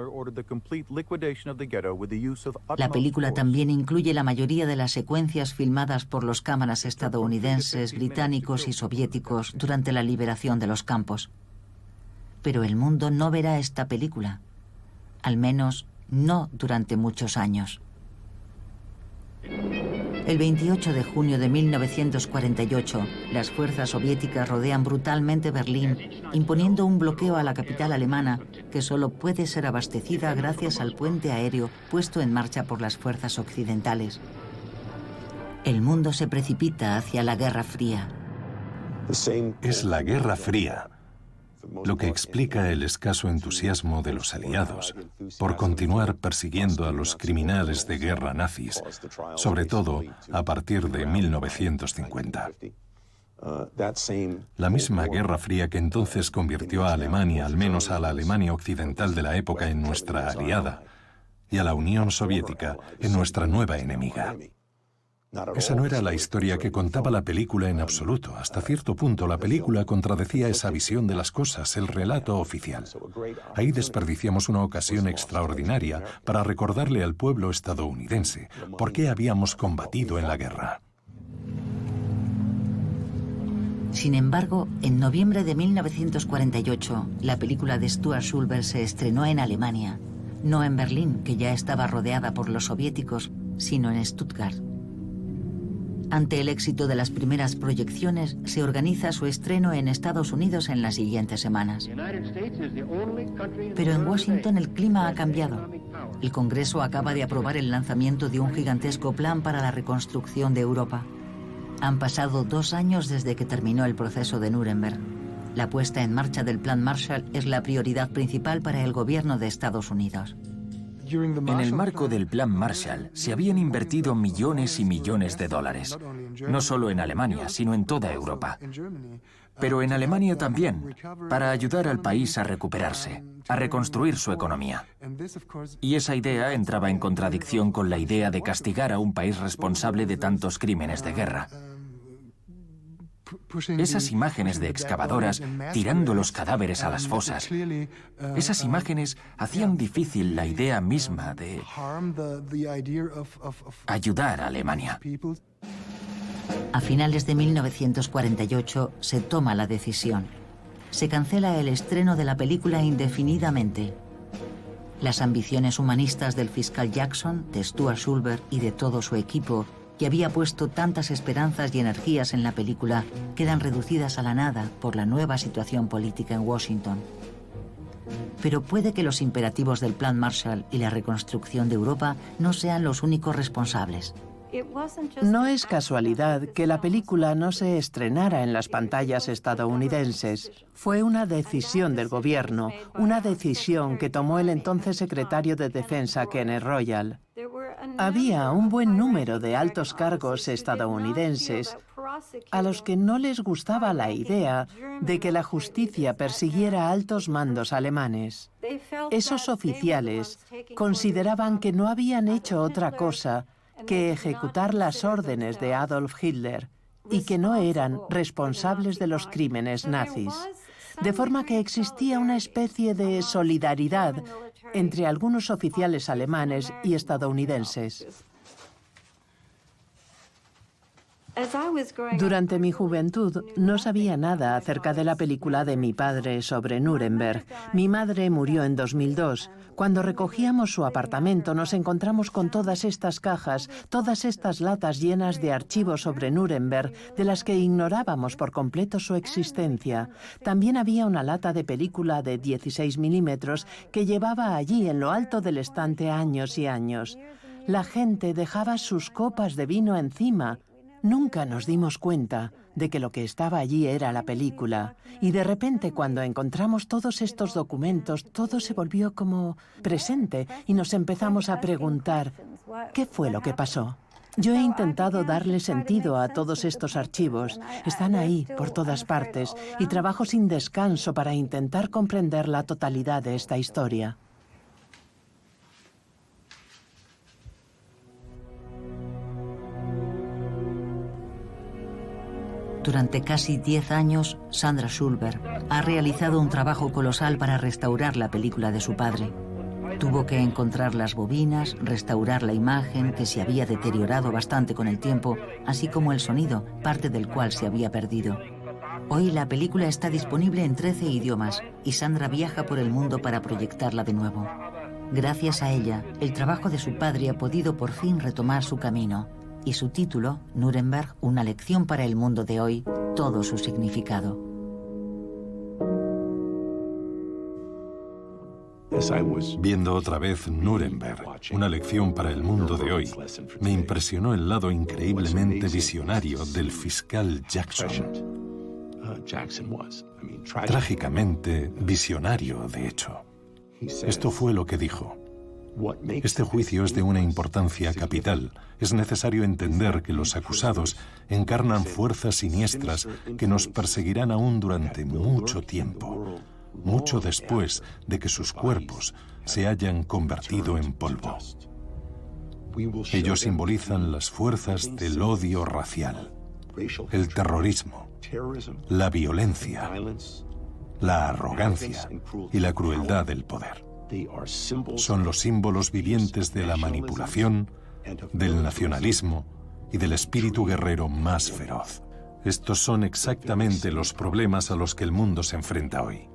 La película también incluye la mayoría de las secuencias filmadas por los cámaras estadounidenses, británicos y soviéticos durante la liberación de los campos. Pero el mundo no verá esta película, al menos no durante muchos años. El 28 de junio de 1948, las fuerzas soviéticas rodean brutalmente Berlín, imponiendo un bloqueo a la capital alemana que solo puede ser abastecida gracias al puente aéreo puesto en marcha por las fuerzas occidentales. El mundo se precipita hacia la Guerra Fría. Es la Guerra Fría lo que explica el escaso entusiasmo de los aliados por continuar persiguiendo a los criminales de guerra nazis, sobre todo a partir de 1950. La misma Guerra Fría que entonces convirtió a Alemania, al menos a la Alemania occidental de la época, en nuestra aliada, y a la Unión Soviética en nuestra nueva enemiga. Esa no era la historia que contaba la película en absoluto. Hasta cierto punto, la película contradecía esa visión de las cosas, el relato oficial. Ahí desperdiciamos una ocasión extraordinaria para recordarle al pueblo estadounidense por qué habíamos combatido en la guerra. Sin embargo, en noviembre de 1948, la película de Stuart Schulberg se estrenó en Alemania, no en Berlín, que ya estaba rodeada por los soviéticos, sino en Stuttgart. Ante el éxito de las primeras proyecciones, se organiza su estreno en Estados Unidos en las siguientes semanas. Pero en Washington el clima ha cambiado. El Congreso acaba de aprobar el lanzamiento de un gigantesco plan para la reconstrucción de Europa. Han pasado 2 años desde que terminó el proceso de Nuremberg. La puesta en marcha del Plan Marshall es la prioridad principal para el gobierno de Estados Unidos. En el marco del Plan Marshall se habían invertido millones y millones de dólares, no solo en Alemania, sino en toda Europa. Pero en Alemania también, para ayudar al país a recuperarse, a reconstruir su economía. Y esa idea entraba en contradicción con la idea de castigar a un país responsable de tantos crímenes de guerra. Esas imágenes de excavadoras tirando los cadáveres a las fosas, esas imágenes hacían difícil la idea misma de ayudar a Alemania. A finales de 1948 se toma la decisión. Se cancela el estreno de la película indefinidamente. Las ambiciones humanistas del fiscal Jackson, de Stuart Schulberg y de todo su equipo, que había puesto tantas esperanzas y energías en la película, quedan reducidas a la nada por la nueva situación política en Washington. Pero puede que los imperativos del Plan Marshall y la reconstrucción de Europa no sean los únicos responsables. No es casualidad que la película no se estrenara en las pantallas estadounidenses. Fue una decisión del gobierno, una decisión que tomó el entonces secretario de Defensa, Kenneth Royal. Había un buen número de altos cargos estadounidenses a los que no les gustaba la idea de que la justicia persiguiera a altos mandos alemanes. Esos oficiales consideraban que no habían hecho otra cosa que ejecutar las órdenes de Adolf Hitler y que no eran responsables de los crímenes nazis. De forma que existía una especie de solidaridad entre algunos oficiales alemanes y estadounidenses. Durante mi juventud no sabía nada acerca de la película de mi padre sobre Nuremberg. Mi madre murió en 2002, Cuando recogíamos su apartamento nos encontramos con todas estas cajas, todas estas latas llenas de archivos sobre Nuremberg, de las que ignorábamos por completo su existencia. También había una lata de película de 16 milímetros que llevaba allí en lo alto del estante años y años. La gente dejaba sus copas de vino encima. Nunca nos dimos cuenta de que lo que estaba allí era la película. Y de repente, cuando encontramos todos estos documentos, todo se volvió como presente y nos empezamos a preguntar, ¿qué fue lo que pasó? Yo he intentado darle sentido a todos estos archivos. Están ahí, por todas partes, y trabajo sin descanso para intentar comprender la totalidad de esta historia. Durante casi 10 años, Sandra Schulberg ha realizado un trabajo colosal para restaurar la película de su padre. Tuvo que encontrar las bobinas, restaurar la imagen, que se había deteriorado bastante con el tiempo, así como el sonido, parte del cual se había perdido. Hoy la película está disponible en 13 idiomas y Sandra viaja por el mundo para proyectarla de nuevo. Gracias a ella, el trabajo de su padre ha podido por fin retomar su camino. Y su título, Nuremberg, una lección para el mundo de hoy, todo su significado. Viendo otra vez Nuremberg, una lección para el mundo de hoy, me impresionó el lado increíblemente visionario del fiscal Jackson. Trágicamente visionario, de hecho. Esto fue lo que dijo. Este juicio es de una importancia capital. Es necesario entender que los acusados encarnan fuerzas siniestras que nos perseguirán aún durante mucho tiempo, mucho después de que sus cuerpos se hayan convertido en polvo. Ellos simbolizan las fuerzas del odio racial, el terrorismo, la violencia, la arrogancia y la crueldad del poder. Son los símbolos vivientes de la manipulación, del nacionalismo y del espíritu guerrero más feroz. Estos son exactamente los problemas a los que el mundo se enfrenta hoy.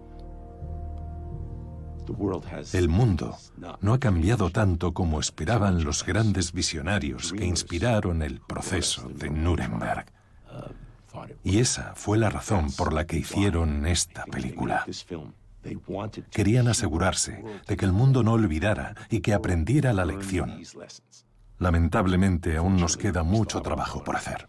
El mundo no ha cambiado tanto como esperaban los grandes visionarios que inspiraron el proceso de Nuremberg. Y esa fue la razón por la que hicieron esta película. Querían asegurarse de que el mundo no olvidara y que aprendiera la lección. Lamentablemente, aún nos queda mucho trabajo por hacer.